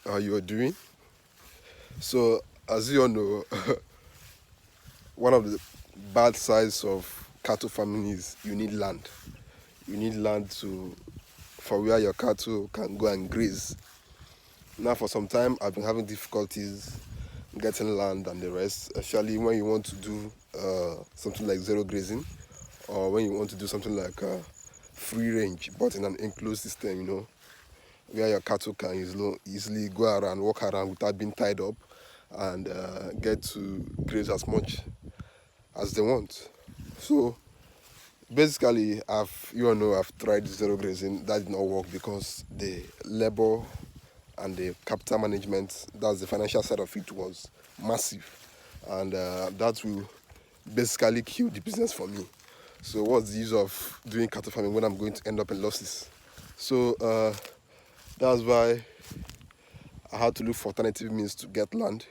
how you are doing. So, as you all know, one of the bad sides of cattle farming is you need land. You need land for where your cattle can go and graze. Now, for some time, I've been having difficulties getting land and the rest, especially when you want to do something like zero grazing, or when you want to do something like free range, but in an enclosed system, where your cattle can easily go around, walk around without being tied up, and get to graze as much as they want. So basically, I've tried zero grazing. That did not work because the labor and the capital management, that's the financial side of it, was massive, and that will basically kill the business for me. So what's the use of doing cattle farming when I'm going to end up in losses? So that's why I had to look for alternative means to get land.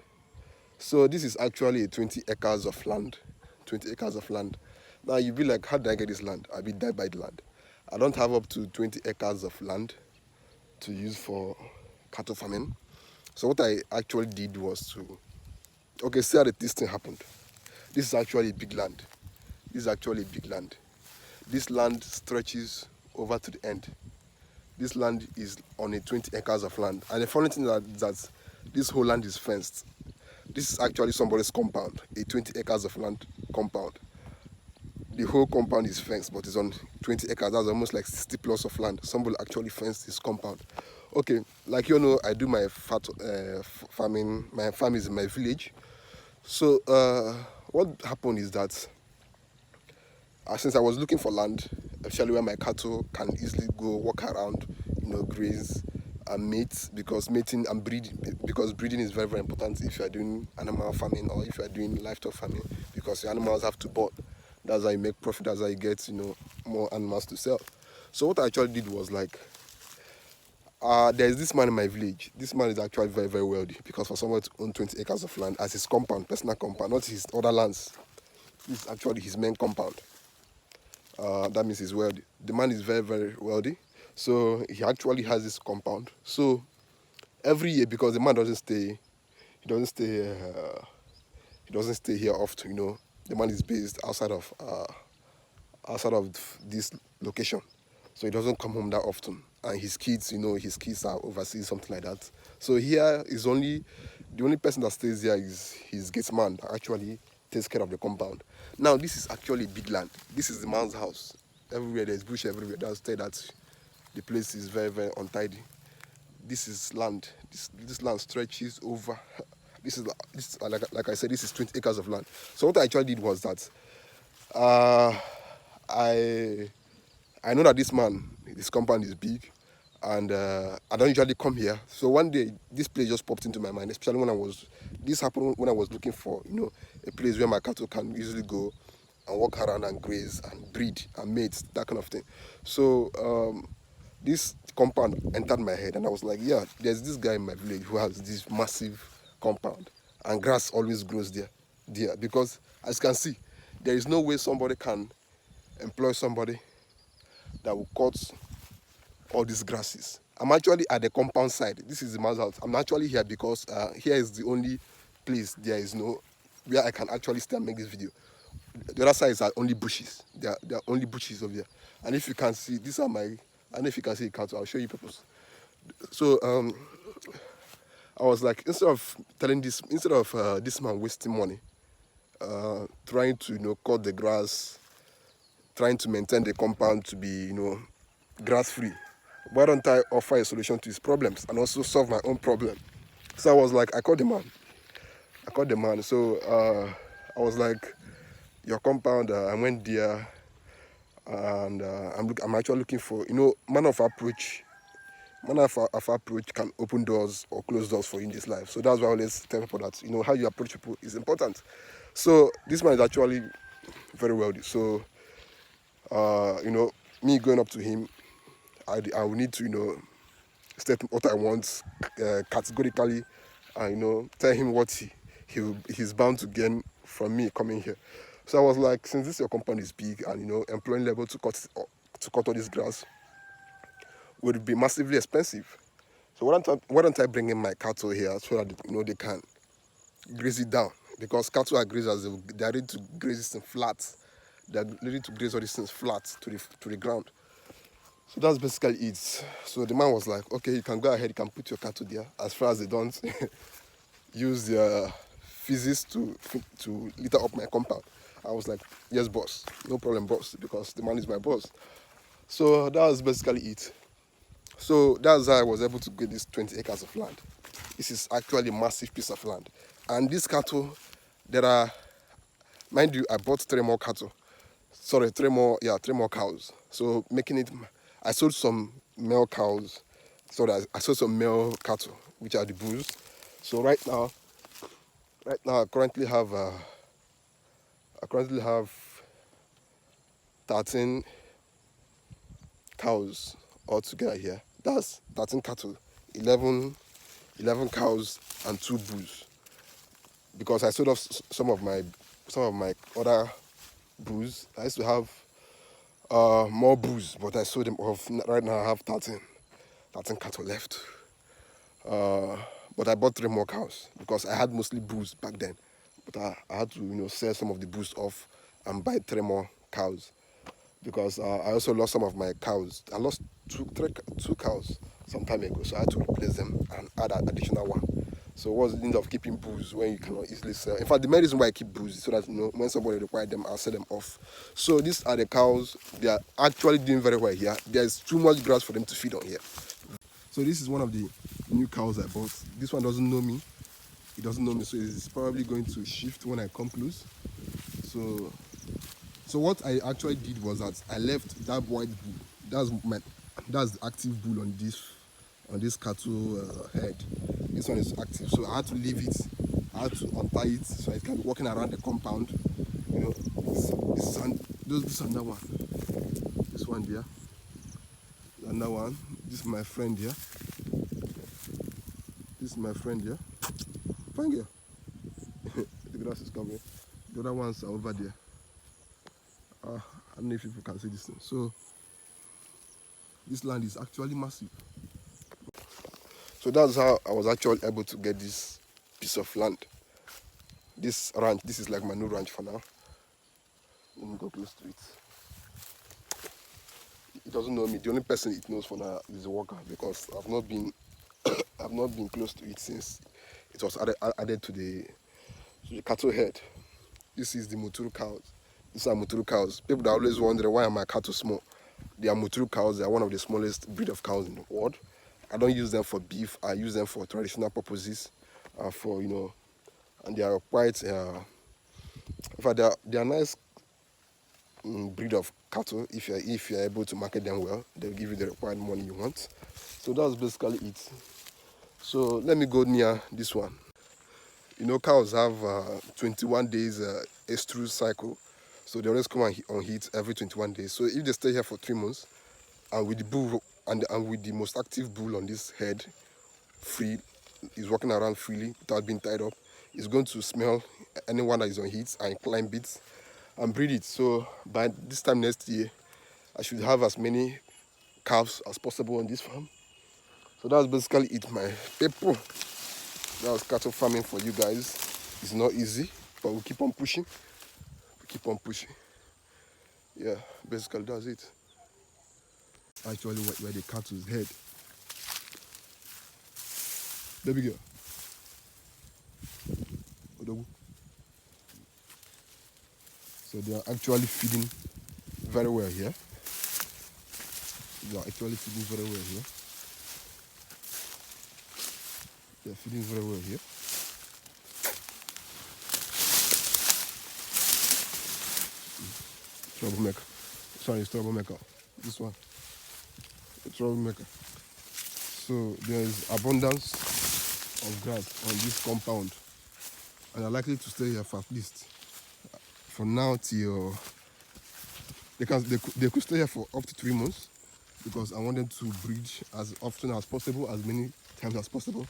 So this is actually 20 acres of land. 20 acres of land. Now you'll be like, how did I get this land? I'll be dead by the land. I don't have up to 20 acres of land to use for cattle farming. So what I actually did was okay, see how this thing happened. This is actually a big land. This is actually a big land. This land stretches over to the end. This land is on a 20 acres of land. And the funny thing is that this whole land is fenced. This is actually somebody's compound, a 20 acres of land compound. The whole compound is fenced, but it's on 20 acres. That's almost like 60 plus of land. Somebody actually fenced this compound. Okay, like I do my farming. My farm is in my village. So what happened is that since I was looking for land, especially where my cattle can easily go walk around, graze and mate, because mating and breeding, because breeding is very, very important if you are doing animal farming or if you are doing livestock farming, because your animals have to board. That's how you make profit. That's how you get more animals to sell. So what I actually did was like, there's this man in my village. This man is actually very, very wealthy, because for someone to own 20 acres of land as his compound, personal compound, not his other lands, this is actually his main compound. That means he's wealthy. The man is very, very wealthy. So he actually has this compound. So every year, because the man he doesn't stay, he doesn't stay here often. The man is based outside of this location, so he doesn't come home that often. And his kids, his kids are overseas, something like that. So here is the only person that stays here is his gate man that actually takes care of the compound. Now this is actually big land. This is the man's house. Everywhere there's bush everywhere. That's that the place is very, very untidy. This is land. This land stretches over. This like I said, this is 20 acres of land. So what I actually did was that uh, I I know that this compound is big, and I don't usually come here. So one day, this place just popped into my mind, especially this happened when I was looking for, a place where my cattle can easily go and walk around and graze and breed and mate, that kind of thing. So this compound entered my head, and I was like, yeah, there's this guy in my village who has this massive compound, and grass always grows there, because as you can see, there is no way somebody can employ somebody that will cut all these grasses. I'm actually at the compound side. This is the man's house. I'm actually here because here is the only place there is no where I can actually stay and make this video. The other side is only bushes. There are only bushes over there. And if you can see, these are my. I don't know if you can see the cattle. I'll show you purpose. So I was like, instead of this man wasting money, trying to cut the grass, trying to maintain the compound to be grass free, why don't I offer a solution to his problems and also solve my own problem? So I was like, I called the man. So I was like, your compound, I went there, and I'm actually looking for manner of approach can open doors or close doors for you in this life. So that's why I always tell people that how you approach people is important. So this man is actually very wealthy. So me going up to him, I will need to state what I want categorically, and tell him what he's bound to gain from me coming here. So I was like, since this your company is big, and employing labor to cut all this grass would be massively expensive. So why don't I bring in my cattle here so that they can graze it down? Because cattle are grazers, they are ready to graze this thing flat. They are ready to graze all these things flat to the ground. So that's basically it. So the man was like, okay, you can go ahead, you can put your cattle there, as far as they don't use their physics to litter up my compound. I was like, yes, boss, no problem, boss, because the man is my boss. So that was basically it. So that's how I was able to get this 20 acres of land. This is actually a massive piece of land. And these cattle, there are, mind you, I bought 3 more cattle. Sorry, 3 more cows. So making it, I sold some male cows. Sorry, I sold some male cattle, which are the bulls. So right now I currently have 13 cows altogether here. That's 13 cattle, 11 cows and 2 bulls. Because I sold off some of my other bulls. I used to have more bulls, but I sold them off. Right now I have 13 cattle left. But I bought 3 more cows because I had mostly bulls back then. But I had to sell some of the bulls off and buy 3 more cows because I also lost some of my cows. I lost two cows some time ago, so I had to replace them and add an additional one. So what's the need of keeping bulls when you cannot easily sell? In fact, the main reason why I keep bulls is so that when somebody requires them, I'll sell them off. So these are the cows. They are actually doing very well here. There's too much grass for them to feed on here. So this is one of the new cows I bought. This one doesn't know me. He doesn't know me, so it's probably going to shift when I come close. So what I actually did was that I left that white bull. That's the active bull on this cattle head. This one is active, so I had to leave it. I had to untie it so it can be walking around the compound. This and that one. This one there. And that one. This is my friend here. Fine girl. The grass is coming. The other ones are over there. I don't know if people can see this thing. So this land is actually massive. So that's how I was actually able to get this piece of land. This ranch, this is like my new ranch for now. Let me go close to it. It doesn't know me. The only person it knows for now is the worker because I've not been close to it since it was added to the cattle head. This is the Muturu cows. These are Muturu cows. People that always wonder why are my cattle small. They are Muturu cows. They are one of the smallest breed of cows in the world. I don't use them for beef. I use them for traditional purposes. And they are quite. In fact, they are nice breed of cattle. If you're able to market them well, they'll give you the required money you want. So that's basically it. So let me go near this one. Cows have 21 days estrus cycle. So they always come on heat every 21 days. So if they stay here for 3 months, and with the bull and with the most active bull on this head, free, is walking around freely without being tied up, it's going to smell anyone that is on heat and climb it and breed it. So by this time next year, I should have as many calves as possible on this farm. So that's basically it, my people. That was cattle farming for you guys. It's not easy, but we keep on pushing. Yeah, basically that's it. Actually, where the cattle's head. Baby girl. Odogu. So they are actually feeding very well here. They're feeding very well here. Troublemaker. Sorry, it's troublemaker. This one. A troublemaker. So there is abundance of grass on this compound. And are likely to stay here for at least from now till they could stay here for up to 3 months because I want them to breed as often as possible, as many times as possible.